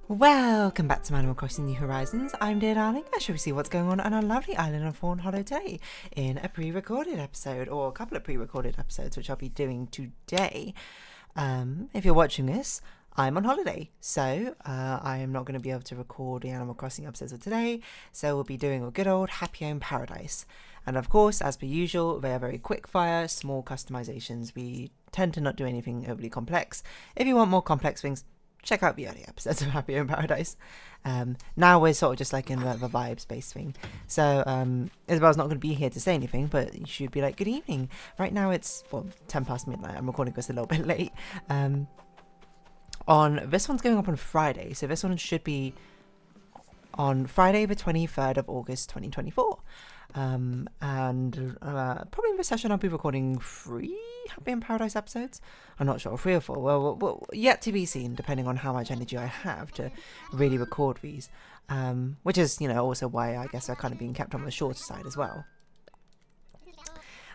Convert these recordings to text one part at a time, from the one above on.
Welcome back to Animal Crossing New Horizons. I'm dear darling. I shall we see what's going on our lovely island of Fawnhallow today in a pre-recorded episode, or a couple of pre-recorded episodes, which I'll be doing today. If you're watching this, I'm on holiday, so I am not going to be able to record the Animal Crossing episodes of today, so we'll be doing a good old Happy Home Paradise. And of course, as per usual, they are very quick fire, small customizations. We tend to not do anything overly complex. If you want more complex things, check out the early episodes of Happy Home Paradise. Now we're sort of just like in the vibes-based thing. So Isabel's not going to be here to say anything, but you should be like, good evening. Right now it's 10 past midnight. I'm recording this a little bit late. This one's going up on Friday, so this one should be on Friday the 23rd of August 2024. Probably in this session I'll be recording 3 Happy in Paradise episodes. I'm not sure, 3 or 4. Well, yet to be seen, depending on how much energy I have to really record these. Which is, also why I guess they're kind of being kept on the shorter side as well.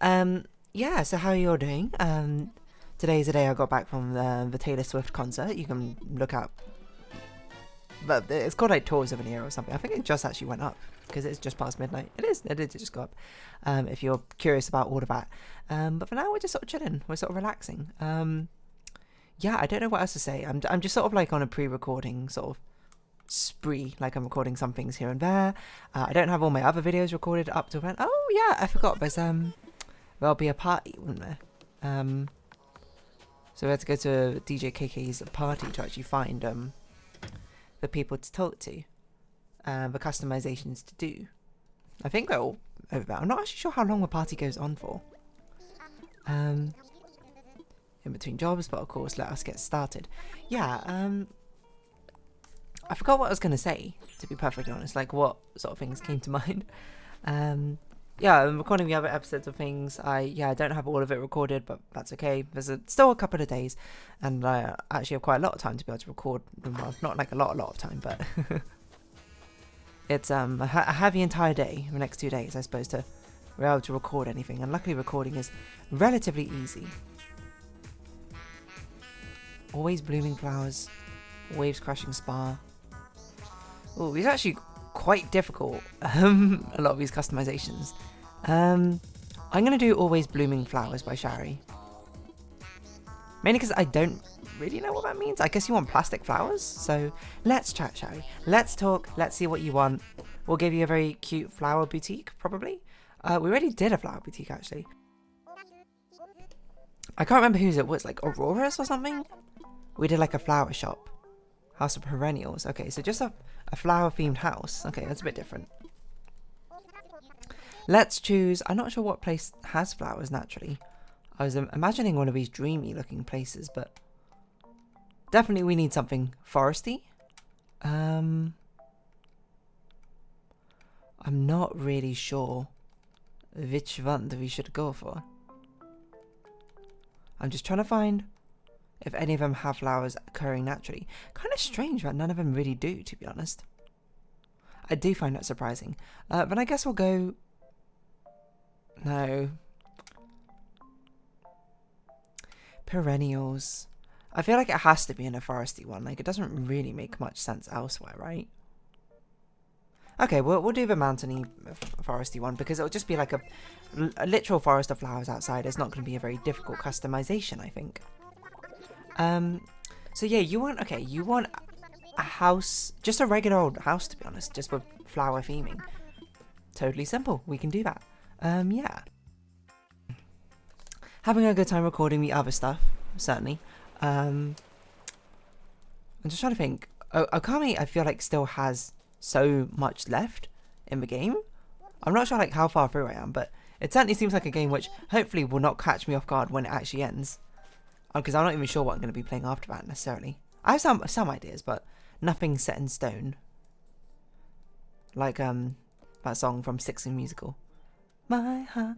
Yeah, so how are you all doing? Today's the day I got back from the Taylor Swift concert. You can look up, but it's called like Tours of an Era or something. I think it just actually went up because it's just past midnight. It did just go up. If you're curious about all of that. But for now we're just sort of chilling. We're sort of relaxing. Yeah, I don't know what else to say. I'm just sort of like on a pre-recording sort of spree. Like I'm recording some things here and there. I don't have all my other videos recorded up to then. Oh yeah, I forgot. There'll be a party, wouldn't there? So we had to go to DJ KK's party to actually find the people to talk to, the customizations to do. I think they're all over there. I'm not actually sure how long the party goes on for. In between jobs, but of course, let us get started. Yeah, I forgot what I was going to say, to be perfectly honest, like what sort of things came to mind. Yeah, I'm recording the other episodes of things. I don't have all of it recorded, but that's okay. There's still a couple of days, and I actually have quite a lot of time to be able to record. Well, not like a lot of time, but it's I have the entire day, the next 2 days, I suppose, to be able to record anything. And luckily, recording is relatively easy. Always blooming flowers, waves crashing spa. Oh, these are actually quite difficult. A lot of these customizations. I'm gonna do Always Blooming Flowers by Shari. Mainly because I don't really know what that means. I guess you want plastic flowers. So let's chat, Shari. Let's talk. Let's see what you want. We'll give you a very cute flower boutique, probably. We already did a flower boutique, actually. I can't remember whose it was, like Aurora's or something? We did like a flower shop. House of Perennials. Okay, so just a flower-themed house. Okay, that's a bit different. Let's choose... I'm not sure what place has flowers, naturally. I was imagining one of these dreamy-looking places, but... definitely we need something foresty. I'm not really sure which one we should go for. I'm just trying to find if any of them have flowers occurring naturally. Kind of strange that none of them really do, to be honest. I do find that surprising. But I guess we'll go... No. Perennials. I feel like it has to be in a foresty one. Like, it doesn't really make much sense elsewhere, right? Okay, we'll do the mountainy foresty one because it'll just be like a literal forest of flowers outside. It's not going to be a very difficult customization, I think. So yeah, you want a house, just a regular old house, to be honest, just with flower theming. Totally simple. We can do that. Yeah. Having a good time recording the other stuff, certainly. I'm just trying to think. Okami, I feel like still has so much left in the game. I'm not sure like how far through I am, but it certainly seems like a game which hopefully will not catch me off guard when it actually ends. Because I'm not even sure what I'm going to be playing after that necessarily. I have some ideas, but nothing set in stone. Like that song from Six and Musical. My heart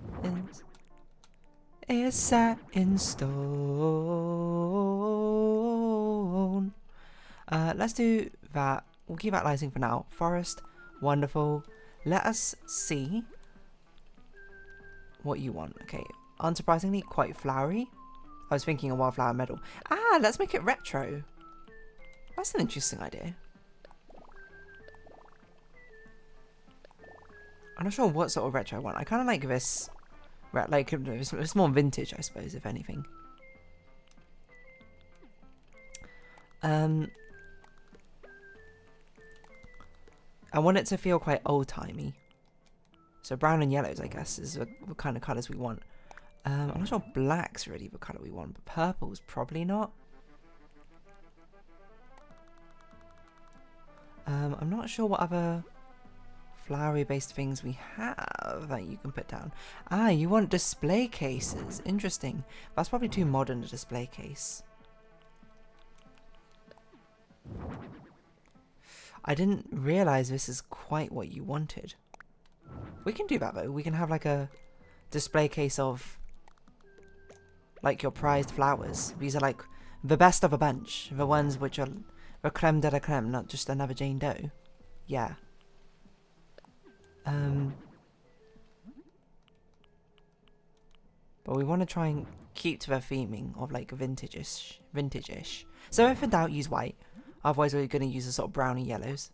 is set in stone. Let's do that. We'll keep that lighting for now. Forest, wonderful. Let us see what you want. Okay, unsurprisingly, quite flowery. I was thinking a wildflower medal. Ah, let's make it retro. That's an interesting idea. I'm not sure what sort of retro I want. I kind of like this, like it's more vintage, I suppose, if anything. I want it to feel quite old-timey. So brown and yellows, I guess, is the kind of colours we want. I'm not sure black's really the colour we want, but purple's probably not. I'm not sure what other flowery based things we have that you can put down. Ah, you want display cases. Interesting. That's probably too modern, a display case. I didn't realise this is quite what you wanted. We can do that though. We can have like a display case of like your prized flowers. These are like the best of a bunch. The ones which are the creme de la creme, not just another Jane Doe. Yeah. But we want to try and keep to the theming of like vintage-ish. So if in doubt, use white. Otherwise, we're going to use the sort of browny yellows.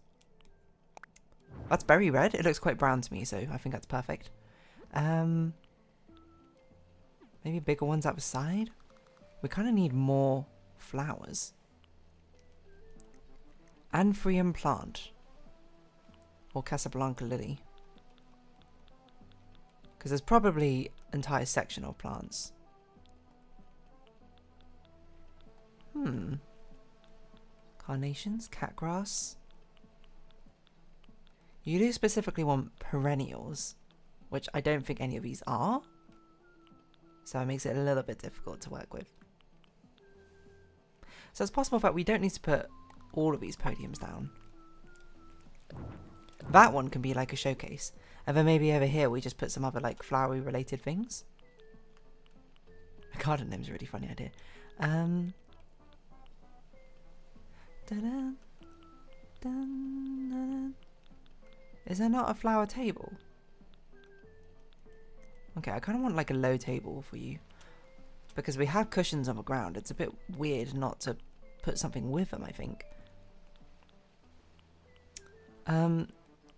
That's berry red. It looks quite brown to me, so I think that's perfect. Maybe bigger ones out the side. We kind of need more flowers. Anthurium plant. Or Casablanca lily. Because there's probably an entire section of plants. Carnations, catgrass. You do specifically want perennials, which I don't think any of these are. So it makes it a little bit difficult to work with. So it's possible that we don't need to put all of these podiums down. That one can be like a showcase. And then maybe over here we just put some other like flowery related things. A garden name's a really funny idea. Is there not a flower table? Okay, I kind of want like a low table for you. Because we have cushions on the ground. It's a bit weird not to put something with them, I think.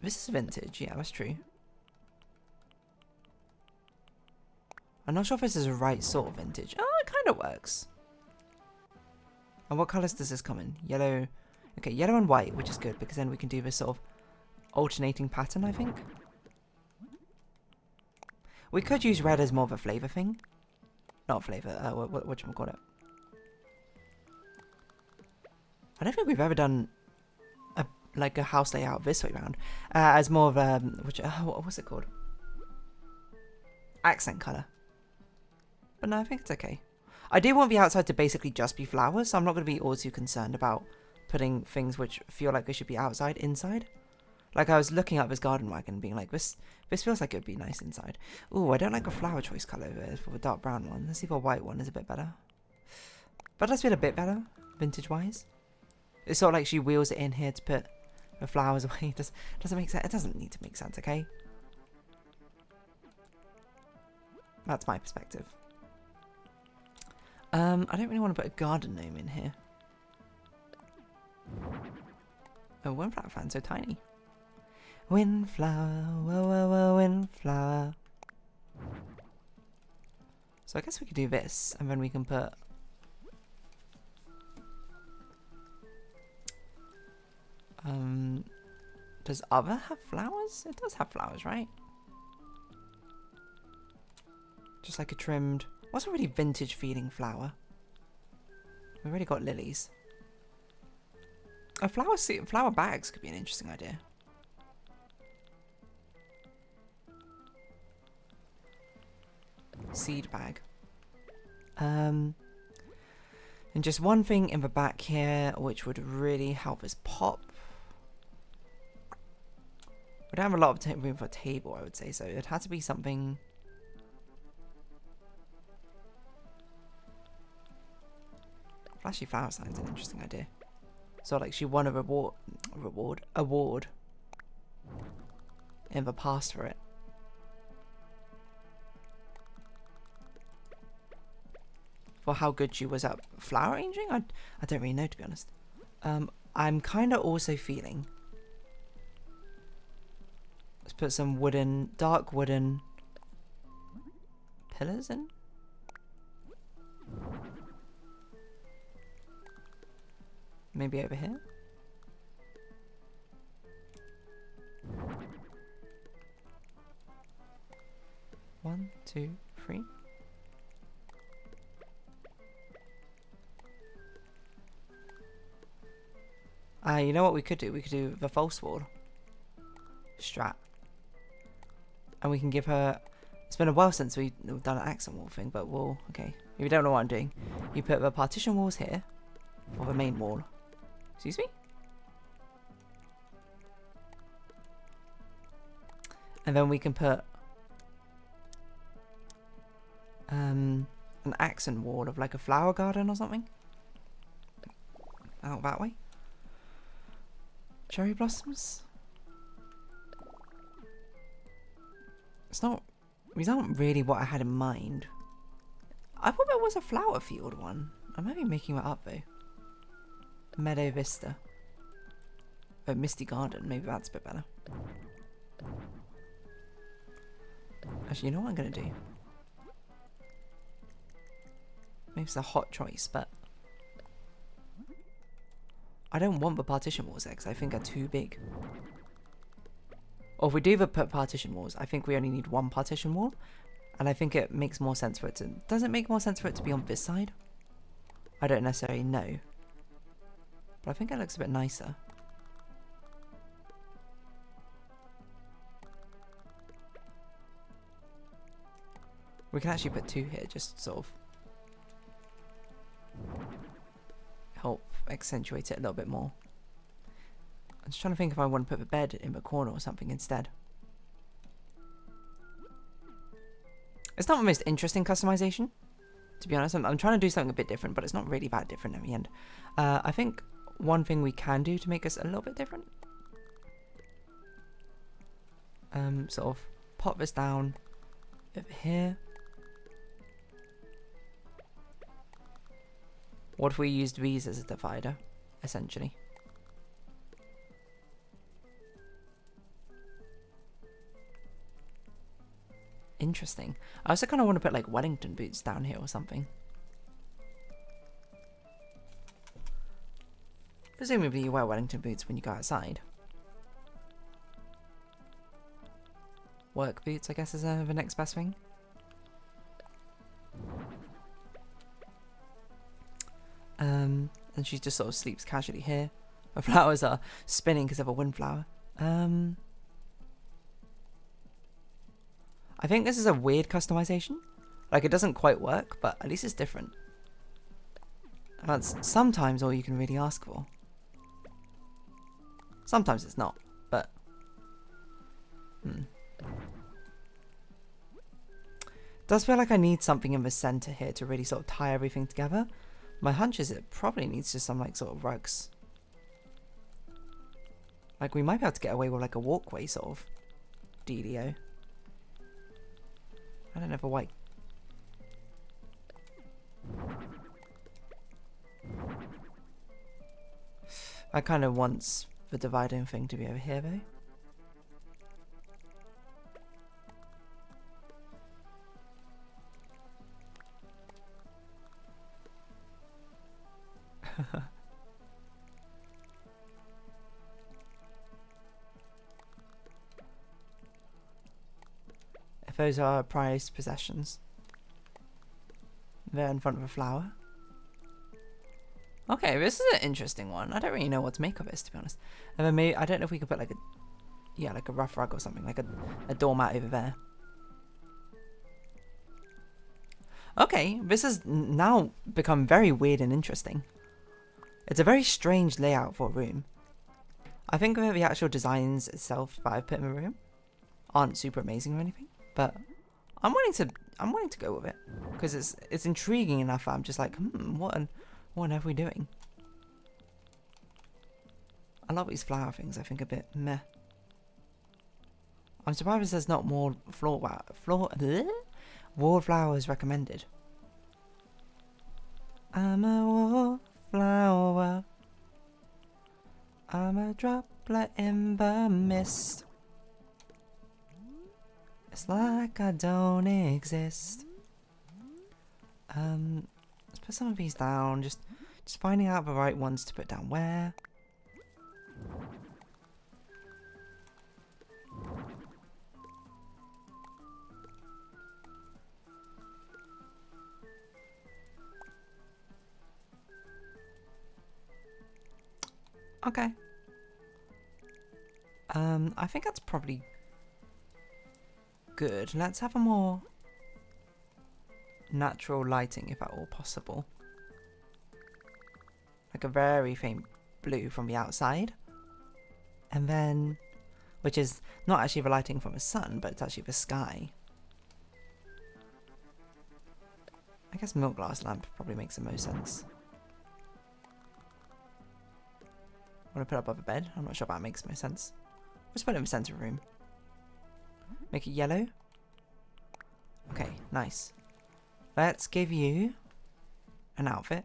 This is vintage. Yeah, that's true. I'm not sure if this is the right sort of vintage. Oh, it kind of works. And what colours does this come in? Yellow. Okay, yellow and white, which is good because then we can do this sort of alternating pattern, I think. We could use red as more of a flavour thing. Not flavour, whatchamacallit. I don't think we've ever done like a house layout this way around. As more of a, what's it called? Accent colour. But no, I think it's okay. I do want the outside to basically just be flowers, so I'm not going to be all too concerned about putting things which feel like they should be outside, inside. Like I was looking at this garden wagon being like, this feels like it would be nice inside. Ooh, I don't like a flower choice colour for the dark brown one. Let's see if a white one is a bit better. But does feel a bit better, vintage-wise. It's sort of like she wheels it in here to put the flowers away. Doesn't make sense. It doesn't need to make sense, okay? That's my perspective. I don't really want to put a garden gnome in here. Oh, windflower fan, so tiny. Windflower, whoa, windflower. So I guess we could do this, and then we can put... does other have flowers? It does have flowers, right? Just like a trimmed... What's a really vintage feeling flower? We've already got lilies. Flower bags could be an interesting idea. Seed bag. And just one thing in the back here which would really help us pop. We don't have a lot of room for a table, I would say, so it had to be something... Flashy flower sign's an interesting idea. So like she won a award in the past for it. For how good she was at flower arranging? I don't really know, to be honest. I'm kind of also feeling... Let's put some wooden, dark wooden pillars in. Maybe over here. One, two, three. You know what we could do? We could do the false wall strat. And we can give her... It's been a while since we've done an accent wall thing, but we'll... Okay, if you don't know what I'm doing, you put the partition walls here for the main wall. Excuse me? And then we can put an accent wall of like a flower garden or something. Out that way. Cherry blossoms. It's not... These aren't really what I had in mind. I thought there was a flower field one. I might be making that up though. Meadow Vista. Oh, Misty Garden. Maybe that's a bit better. Actually, you know what I'm going to do? Maybe it's a hot choice, but... I don't want the partition walls there because I think they're too big. Or if we do put partition walls, I think we only need one partition wall. And I think it makes more sense for it to... Does it make more sense for it to be on this side? I don't necessarily know. But I think it looks a bit nicer. We can actually put two here, just sort of help accentuate it a little bit more. I'm just trying to think if I want to put the bed in the corner or something instead. It's not the most interesting customization, to be honest. I'm trying to do something a bit different, but it's not really that different in the end. I think one thing we can do to make us a little bit different, sort of pop this down over here. What if we used these as a divider, essentially? Interesting. I also kind of want to put like Wellington boots down here or something. Presumably you wear Wellington boots when you go outside. Work boots, I guess, is the next best thing. And she just sort of sleeps casually here. Her flowers are spinning because of a windflower. I think this is a weird customization. Like, it doesn't quite work, but at least it's different. And that's sometimes all you can really ask for. Sometimes it's not, but... Does feel like I need something in the center here to really sort of tie everything together. My hunch is it probably needs just some like sort of rugs. Like, we might be able to get away with like a walkway sort of dealio. I don't know if a white... I kind of want the dividing thing to be over here though. If those are prized possessions, they're in front of a flower. Okay, this is an interesting one. I don't really know what to make of this, to be honest. And then maybe, I don't know if we could put like a, yeah, like a rough rug or something, like a doormat over there. Okay, this has now become very weird and interesting. It's a very strange layout for a room. I think that the actual designs itself that I've put in the room aren't super amazing or anything, but I'm willing to go with it because it's intriguing enough that I'm just like, what on earth are we doing? I love these flower things. I think a bit meh. I'm surprised there's not more wallflowers recommended. I'm a wallflower. I'm a droplet in the mist. It's like I don't exist. Let's put some of these down. Just finding out the right ones to put down where. Okay. I think that's probably good. Let's have a more natural lighting, if at all possible. Like a very faint blue from the outside. And then, which is not actually the lighting from the sun, but it's actually the sky. I guess milk glass lamp probably makes the most sense. Want to put it above a bed? I'm not sure if that makes most sense. Let's put it in the center room. Make it yellow. Okay, nice. Let's give you an outfit.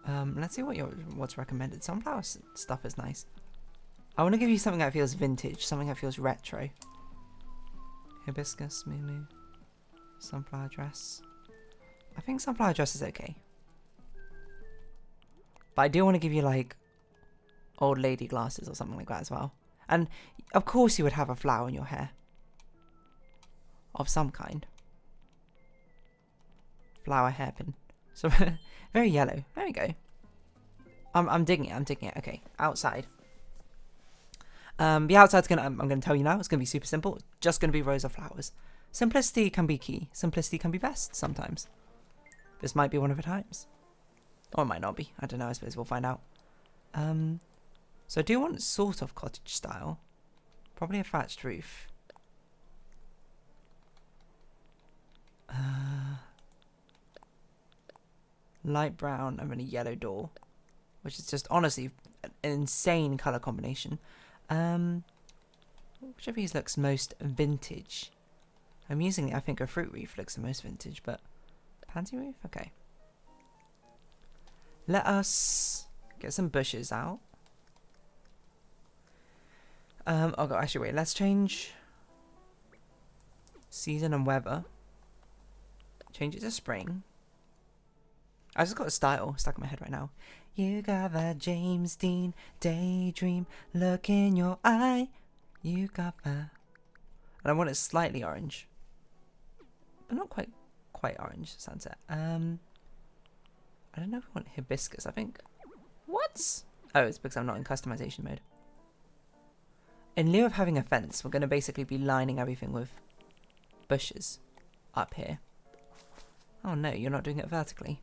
Let's see what's recommended. Sunflower stuff is nice. I want to give you something that feels vintage, something that feels retro. Hibiscus, moo. Sunflower dress. I think sunflower dress is okay. But I do want to give you like old lady glasses or something like that as well. And of course you would have a flower in your hair. Of some kind. Flower hairpin. So very yellow. There we go. I'm digging it. Okay, outside. The outside's I'm gonna tell you now, it's gonna be super simple. It's just gonna be rows of flowers. Simplicity can be key. Simplicity can be best sometimes. This might be one of the times. Or it might not be. I don't know, I suppose we'll find out. So I do want sort of cottage style. Probably a thatched roof. Light brown and then a yellow door. Which is just honestly an insane colour combination. Which of these looks most vintage? I'm using, I think a fruit roof looks the most vintage, but pansy roof? Okay. Let us get some bushes out. Oh god, actually wait, let's change season and weather. Change it to spring. I just got a style stuck in my head right now. You got that James Dean daydream look in your eye. You got that. And I want it slightly orange. But not quite orange sunset. I don't know if I want hibiscus, I think. What? Oh, it's because I'm not in customization mode. In lieu of having a fence, we're going to basically be lining everything with bushes up here. Oh no, you're not doing it vertically.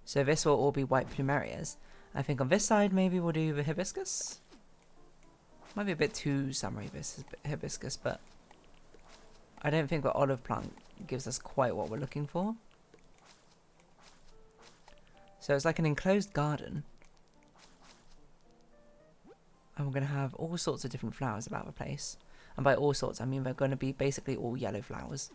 So this will all be white plumerias. I think on this side maybe we'll do the hibiscus. Might be a bit too summery this hibiscus, but I don't think the olive plant gives us quite what we're looking for. So it's like an enclosed garden. And we're going to have all sorts of different flowers about the place. And by all sorts, I mean they're going to be basically all yellow flowers.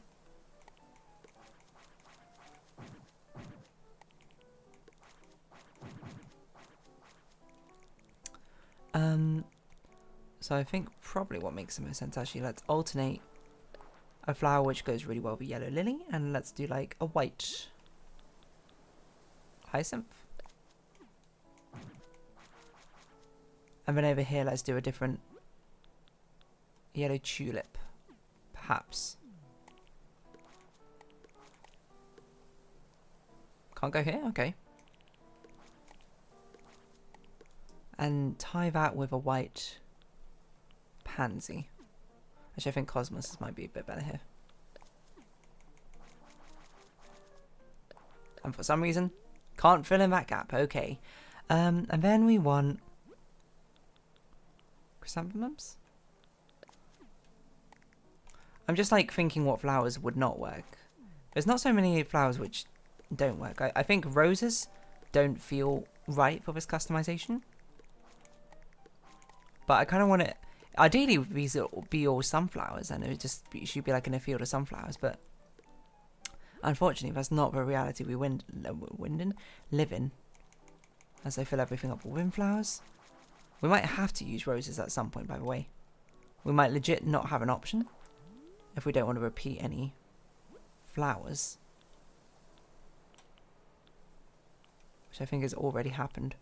So I think probably what makes the most sense actually, let's alternate a flower which goes really well with yellow lily, and let's do like a white hyacinth. And then over here let's do a different yellow tulip, perhaps. Can't go here? Okay. And tie that with a white pansy. Actually, I think cosmos might be a bit better here. And for some reason, can't fill in that gap. Okay. And then we want chrysanthemums. I'm just like thinking what flowers would not work. There's not so many flowers which don't work. I think roses don't feel right for this customization. But I kind of want it. Ideally, these would be all sunflowers, and it should be like in a field of sunflowers. But unfortunately, that's not the reality we live in. as I fill everything up with windflowers. We might have to use roses at some point, by the way. We might legit not have an option if we don't want to repeat any flowers. Which I think has already happened.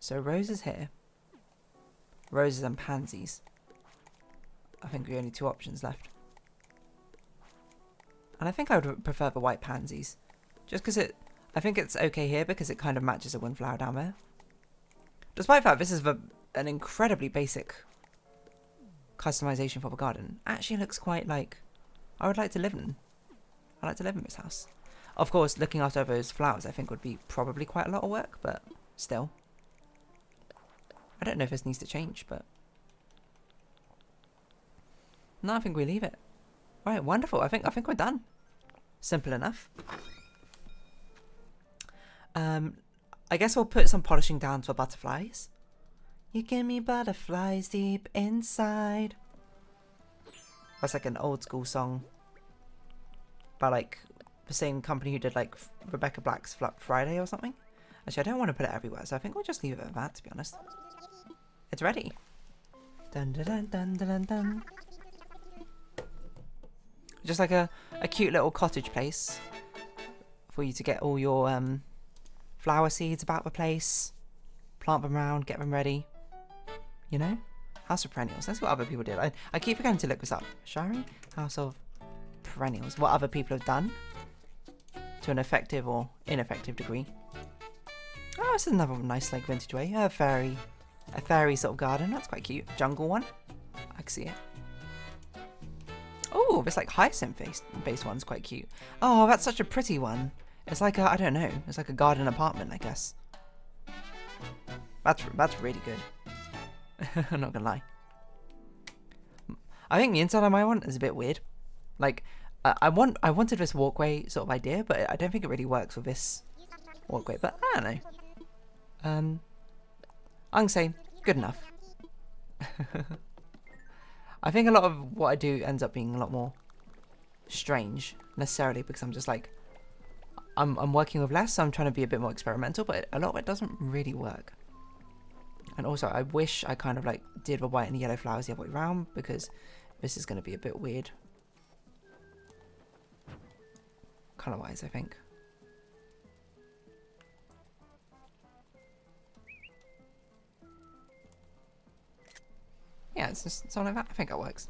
So roses here. Roses and pansies. I think we only 2 options left. And I think I would prefer the white pansies. Just because I think it's okay here because it kind of matches a windflower down there. Despite the fact this is an incredibly basic customization for the garden. Actually looks quite like I would like to live in. I like to live in this house. Of course, looking after those flowers I think would be probably quite a lot of work, but still. I don't know if this needs to change, but no, I think we leave it. Right, wonderful. I think we're done. Simple enough. I guess we'll put some polishing down for butterflies. You give me butterflies deep inside. That's like an old school song by like the same company who did like Rebecca Black's Friday or something. Actually, I don't want to put it everywhere, so I think we'll just leave it at that, to be honest. It's ready. Dun dun dun dun dun dun. Just like a cute little cottage place for you to get all your flower seeds about the place, plant them around, get them ready. You know? House of Perennials. That's what other people did. I keep forgetting to look this up. Shari? House of Perennials. What other people have done to an effective or ineffective degree. Oh, this is another nice like vintage way. A fairy sort of garden. That's quite cute. Jungle one. I can see it. Oh, this like hyacinth based one's quite cute. Oh, that's such a pretty one. It's like a, I don't know. It's like a garden apartment, I guess. That's really good. I'm not gonna lie. I think the inside of my one is a bit weird. Like, I wanted this walkway sort of idea, but I don't think it really works with this walkway. But I don't know. I'm gonna say good enough. I think a lot of what I do ends up being a lot more strange, necessarily because I'm just like, I'm working with less, so I'm trying to be a bit more experimental, but a lot of it doesn't really work. And also, I wish I kind of like did the white and yellow flowers the other way around, because this is going to be a bit weird. Colour-wise, I think. Yeah, it's just something like that. I think that works.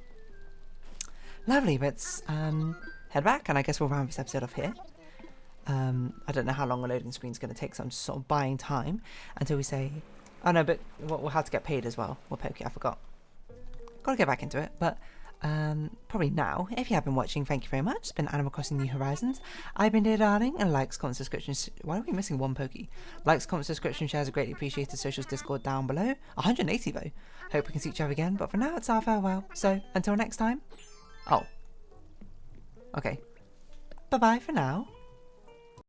Lovely, let's head back, and I guess we'll round this episode off here. I don't know how long a loading screen is going to take, so I'm just sort of buying time until we say... Oh no, but we'll have to get paid as well. We'll pay, okay, I forgot. Gotta get back into it, but probably now. If you have been watching, thank you very much. It's been Animal Crossing New Horizons. I've been Dear Darling, and likes, comments, subscriptions. Why are we missing one Pokey? Likes, comments, subscriptions, shares are greatly appreciated. Socials, Discord down below. 180 though. Hope we can see each other again, but for now it's our farewell. So until next time. Oh. Okay. Bye bye for now.